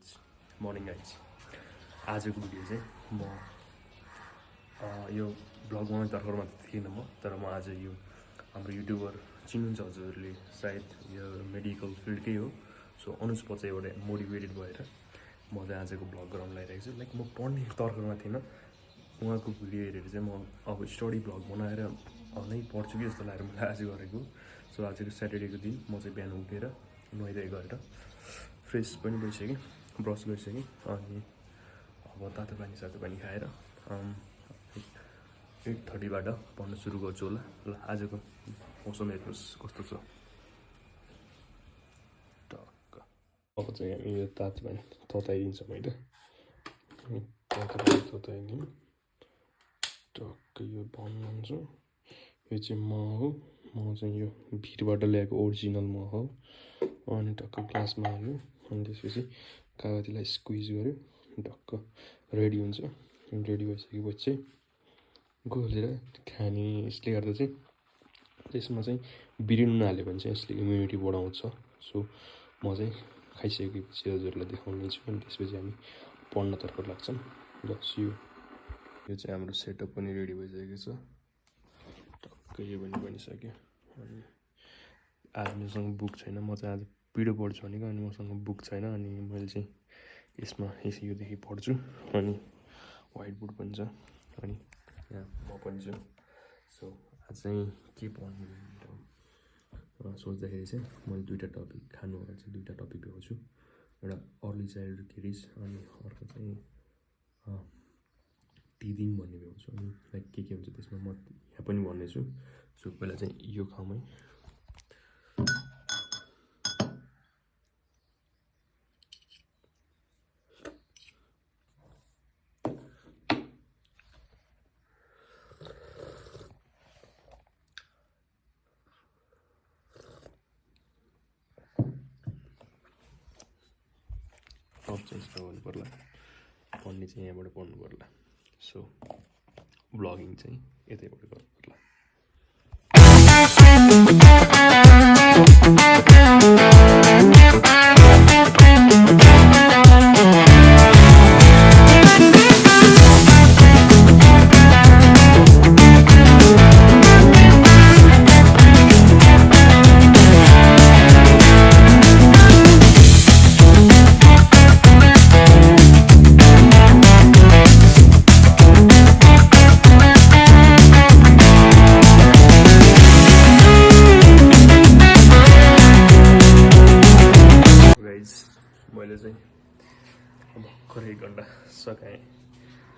Guys morning guys आजको video चाहिँ म यो ब्लगमा तर्खरमा थिएन म तर म आज यो हाम्रो युट्युबर चिन्नुहुन्छ हजुरहरूले सायद यो मेडिकल फिल्डकै हो सो अनुज पछि एउटा मोटिभेटेड भएर म चाहिँ आजको ब्लग गराउन लागिरहेको छु लाइक म पढ्ने तर्खरमा थिएन उहाँको भिडियो हेरेर चाहिँ म अब स्टडी ब्लग बनाएर नै पढ्छु कि जस्तो लागेर मलाई आज गरेको सो आजको स्याटरडेको दिन म चाहिँ बिहान उठेर नुहाइधुवाइ गरेर फ्रेस पनि भइसकेँ ब्रस गरिसकेँ अनि अब तातो पानी खाएर 8:30बाट पढ्न सुरु गर्छु होला ल आजको मौसम हेर्नुहोस् कस्तो छ टक्क अब चाहिँ हामी यो तातो पानी तताइदिन्छ मैले तातो पानी तताइदिउँ टक्क यो बन्द हुन्छ यो चाहिँ मह हो म चाहिँ यो भिरबाट ल्याएको ओरिजिनल मह हो अनि टक्क ग्लासमा हाल्यो अनि त्यसपछि कागतीलाई स्क्विज गऱ्यो टक्क रेडी हुन्छ रेडी भइसकेपछि चाहिँ घोलेर खाने यसले गर्दा चाहिँ त्यसमा चाहिँ बिरेन हाल्यो भने चाहिँ यसले इम्युनिटी बढाउँछ सो म चाहिँ खाइसकेपछि हजुरहरूलाई देखाउने छु अनि त्यसपछि हामी पढ्नतर्फ लाग्छौँ ल यो चाहिँ हाम्रो सेटअप पनि रेडी भइसकेको छ टक्क यो पनि बनिसक्यो अनि आज मसँग बुक छैन म चाहिँ आज पिडिएफ पढ्छु भनेको अनि मसँग बुक छैन अनि मैले चाहिँ यसमा योदेखि पढ्छु अनि व्हाइट बोर्ड पनि छ अनि यहाँ म पनि छु सो आज चाहिँ के पढ्नु सोच्दाखेरि चाहिँ मैले दुईवटा टपिक खानु भने चाहिँ दुईवटा टपिक भ्याउँछु एउटा अर्ली चाइल्डहुड केरिज अनि अर्को चाहिँ टिदिङ भन्ने भ्याउँछु अनि लाइक के हुन्छ त्यसमा म यहाँ पनि भन्नेछु सो पहिला चाहिँ यो खाउँ है अब चाहिँ यस्तो गर्नु पर्ला पढ्ने चाहिँ यहाँबाट पढ्नु पर्ला सो ब्लगिङ चाहिँ यतैबाट गर्नु पर्ला मैले चाहिँ भर्खर 1 घन्टा सकाएँ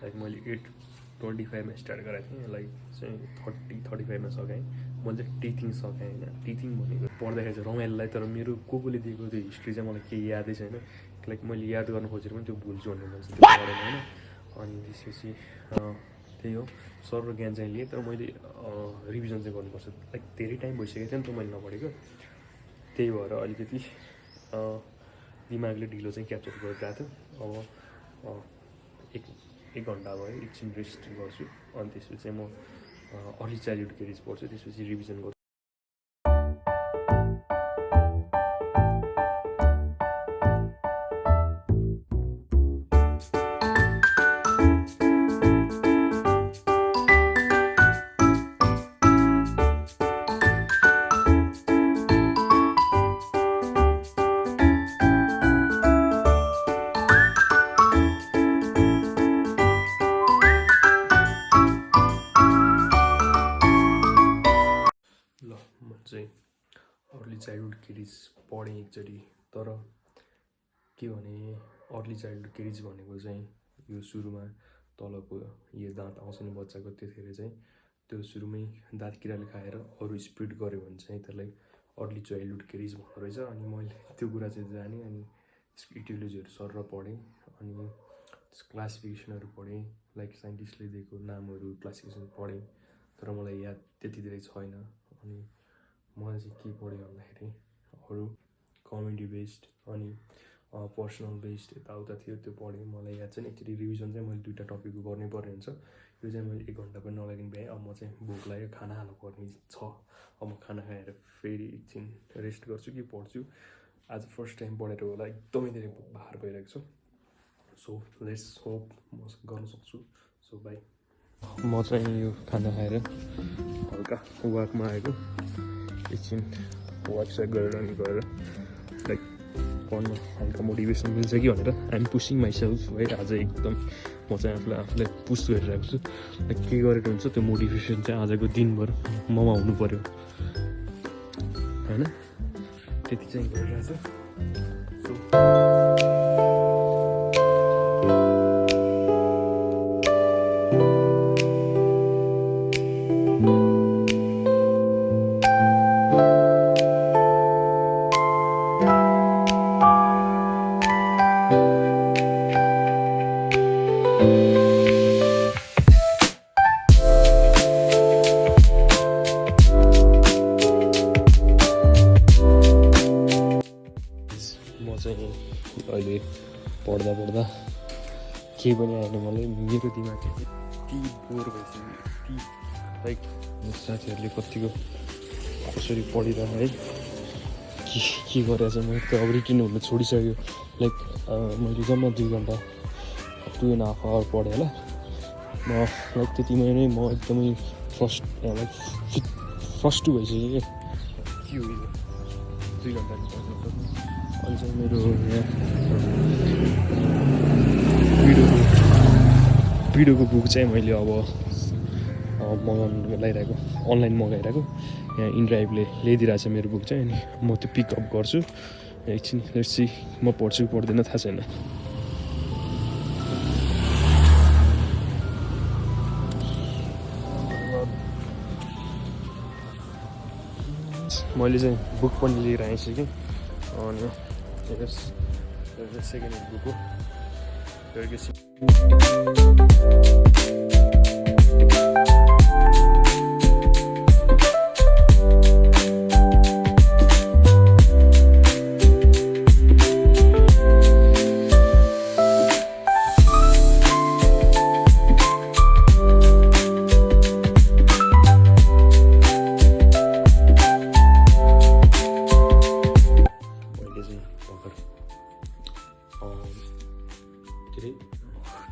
लाइक मैले 8:25मा स्टार्ट गरेको थिएँ लाइक चाहिँ 30-35मा सकाएँ मैले चाहिँ टिचिङ सकाएँ होइन टिचिङ भनेको पढ्दाखेरि चाहिँ रमाइलोलाई तर मेरो कोले दिएको त्यो हिस्ट्री चाहिँ मलाई केही यादै छैन लाइक मैले याद गर्न खोजेर पनि त्यो भुल्छु भन्ने मान्छे त्यो पढेन होइन अनि त्यसपछि त्यही हो सर्व ज्ञान चाहिँ लिएँ तर मैले रिभिजन चाहिँ गर्नुपर्छ लाइक धेरै टाइम भइसकेको थियो नि त मैले नपढेको त्यही भएर अलिकति दिमागले ढिलो चाहिँ क्याप्चर गरिरहेको थियो अब एक घन्टा भयो एकछिन रेस्ट गर्छु अनि त्यसपछि चाहिँ म अर्ली चाइल्डहुड केरिज पढ्छु त्यसपछि रिभिजन गर्छु चाहिँ अर्ली चाइल्डहुड केरिज पढेँ एकचोटि तर के भने अर्ली चाइल्डहुड केरिज भनेको चाहिँ यो सुरुमा तलको यो दाँत आउँछ नि बच्चाको त्यतिखेर चाहिँ त्यो सुरुमै दाँत किराले खाएर अरू स्पिड गऱ्यो भने चाहिँ त्यसलाई अर्ली चाइल्डहुड केरिज भन्दो रहेछ अनि मैले त्यो कुरा चाहिँ जानेँ अनि त्यसको इटियोलोजीहरू सर पढेँ अनि क्लासिफिकेसनहरू पढेँ लाइक साइन्टिस्टले दिएको नामहरू क्लासिफिकेसन पढेँ तर मलाई याद त्यति धेरै छैन अनि मैले चाहिँ के पढेँ भन्दाखेरि अरू कमेडी बेस्ड अनि पर्सनल बेस्ड यताउता थियो त्यो पढेँ मलाई याद छैन एक्चुअली रिभिजन चाहिँ मैले दुईवटा टपिकको गर्नै पर्ने हुन्छ यो चाहिँ मैले 1 घन्टा पनि नलागिन् भ्याएँ अब म चाहिँ भोक लाग्यो खाना हाल्नुपर्ने छ अब म खाना खाएर फेरि एकछिन रेस्ट गर्छु कि पढ्छु आज फर्स्ट टाइम पढेर होला एकदमै धेरै बाहिर गइरहेको छु सो लेट्स होप म गर्न सक्छु सो बाई म चाहिँ यो खाना खाएर हल्का वाकमा आएको एकछिन वाक सेक गरेर अनि गएर लाइक पढ्न हल्का मोटिभेसन मिल्छ कि भनेर आइएम पुसिङ माइसेल्फ है आज एकदम म चाहिँ आफूलाई पुस गरिरहेको छु लाइक के गरेर हुन्छ त्यो मोटिभेसन चाहिँ आजको दिनभर ममा हुनु पऱ्यो होइन त्यति चाहिँ गरिरहेको छु अहिले पढ्दा केही पनि आएन मलाई मेरो दिमाग यति बोर भइसक्यो यति लाइक साथीहरूले कतिको कसरी पढिरह है के गरेर चाहिँ म त अब रिटिन हुनु छोडिसक्यो लाइक मैले जम्मा 2 घन्टा 2.5 आवर पढेँ होला म लाइक त्यतिमै नै म एकदमै फर्स्ट भइसक्यो क्या के हो यो 2 घन्टा अनि चाहिँ मेरो यहाँ भिडियोको बुक चाहिँ मैले अब मगाउनु लागिरहेको अनलाइन मगाइरहेको यहाँ इनड्राइभले ल्याइदिरहेको छ मेरो बुक चाहिँ अनि म त्यो पिकअप गर्छु एकछिन लेट्स सी म पढ्छु कि पढ्दैन थाहा छैन मैले चाहिँ बुक पनि लिएर आइसकेँ अनि यस सेकेन्ड ह्यान्ड बुक हो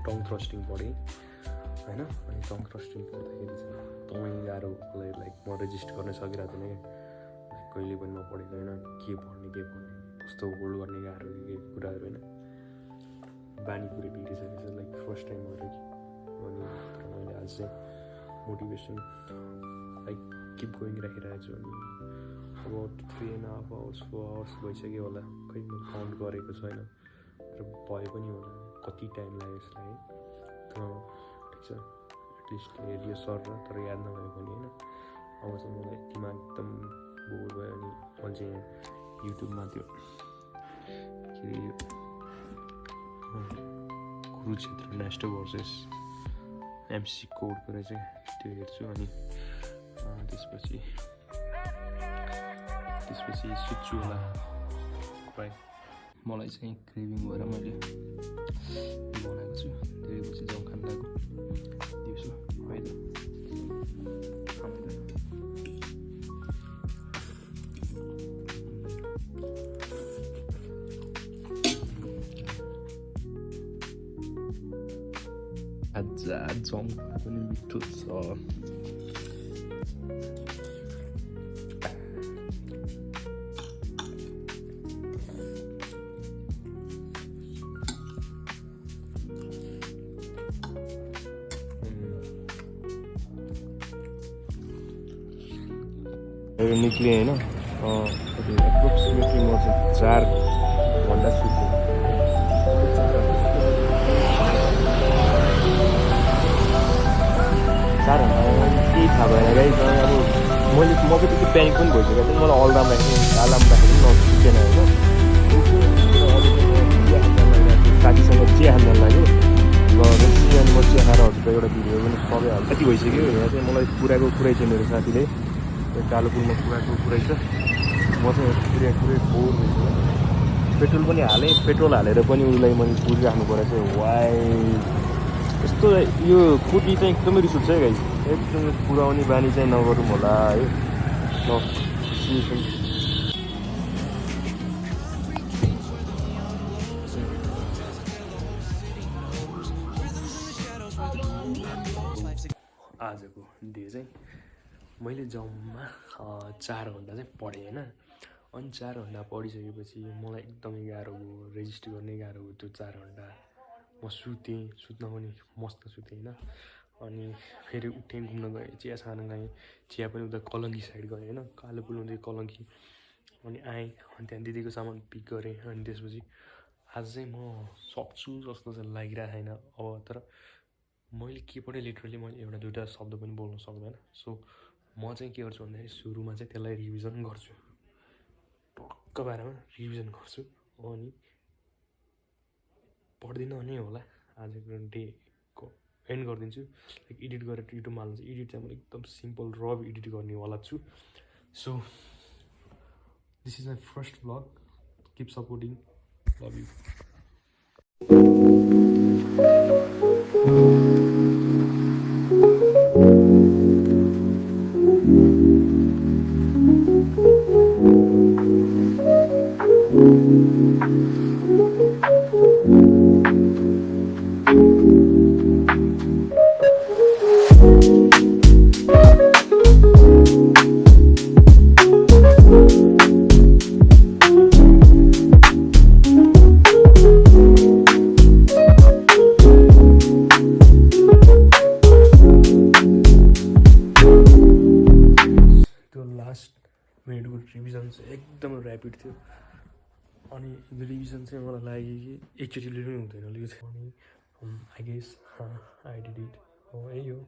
टङ थ्रस्टिङ पढेँ होइन अनि टङ थ्रस्टिङ पढ्दाखेरि चाहिँ एकदमै गाह्रो लाइक म रेजिस्ट गर्न सकिरहेको थिएन क्या कहिले पनि नपढेको होइन के पढ्ने कस्तो होल्ड गर्ने गाह्रो के कुराहरू होइन बानी पुरै बिग्रिसकेको छ लाइक फर्स्ट टाइम भयो कि अनि तर मैले आज चाहिँ मोटिभेसन लाइक किप गोइङ राखिरहेको छु अनि अबाउट 3.5 आवर्स 4 आवर्स भइसक्यो होला खै म काउन्ट गरेको छैन तर भयो पनि होला कति टाइम लाग्यो यसलाई ठिक छ एटलिस्ट हेरियो सर र तर याद नभए पनि होइन अब चाहिँ मलाई दिमाग एकदम बोर भयो अनि मैले चाहिँ युट्युबमा त्यो के अरे कुरुक्षेत्र नेक्स्ट भर्सेस एमसी कोडको रहेछ त्यो हेर्छु अनि त्यसपछि सुत्छु होला प्राय मलाई चाहिँ क्रेभिङ भएर मैले बनाएको छु धेरै पछि जाउँ खान लाग्यो दिउँसो होइन आज जाउँ पनि मिठो छ निक्लेँ होइन एप्रोक्सिमेटली म चाहिँ 4 घन्टा सुत्थेँ 4 घन्टा केही थाहा भएन गाई अब म पनि त्यो प्यानिक पनि भइसकेको थिएँ मलाई अलार्म राखेको नसुतेन होइन साथीसँग चिया खान लाग्यो र रेसी अनि म चिया खाएर हजुर एउटा भिडियो पनि सबै कति भइसक्यो यहाँ चाहिँ मलाई कुराको कुरै थियो मेरो साथीले कालो पुलमा कुराको कुरै छ म चाहिँ पुरै बोर भइसक्यो पेट्रोल पनि हालेँ पेट्रोल हालेर पनि उसलाई मैले कुरिराख्नु परेको चाहिँ वाइ यस्तो यो कुटी चाहिँ एकदमै रिस उठ्छ है गाई एकदमै पुऱ्याउने बानी चाहिँ नगरौँ होला है ल आजको डे चाहिँ मैले जम्मा 4 घन्टा चाहिँ पढेँ होइन। अनि 4 घन्टा पढिसकेपछि मलाई एकदमै गाह्रो भयो, रेजिस्ट गर्नै गाह्रो भयो त्यो 4 घन्टा। म सुतेँ, सुत्न पनि मस्त सुतेँ होइन। अनि फेरि उठेँ, घुम्न गएँ, चिया खान गएँ, चिया पनि उता कलङ्की साइड गएँ होइन, कालो पुलदेखि कलङ्की। अनि आएँ, अनि त्यहाँ दिदीको सामान पिक गरेँ। अनि त्यसपछि आज चाहिँ म सक्छु जस्तो चाहिँ लागिरहेको छैन अब। तर मैले के पढेँ लिटरली मैले एउटा दुइटा शब्द पनि बोल्न सक्दैन। सो म चाहिँ के गर्छु भन्दाखेरि सुरुमा चाहिँ त्यसलाई रिभिजन गर्छु, टक्क बारेमा रिभिजन गर्छु। अनि पढ्दिनँ नै होला, आजको डेको एन्ड गरिदिन्छु। लाइक एडिट गरेर युट्युबमा हाल्नु चाहिँ एडिट चाहिँ म एकदम सिम्पल र एडिट गर्नेवाला छु। So this is my first vlog, keep supporting, love you. मिनटको रिभिजन चाहिँ एकदम ऱ्यापिड थियो। अनि रिभिजन चाहिँ मलाई लाग्यो कि एकचोटि पनि हुँदैन यो चाहिँ। अनि I guess I did it हो, यही हो।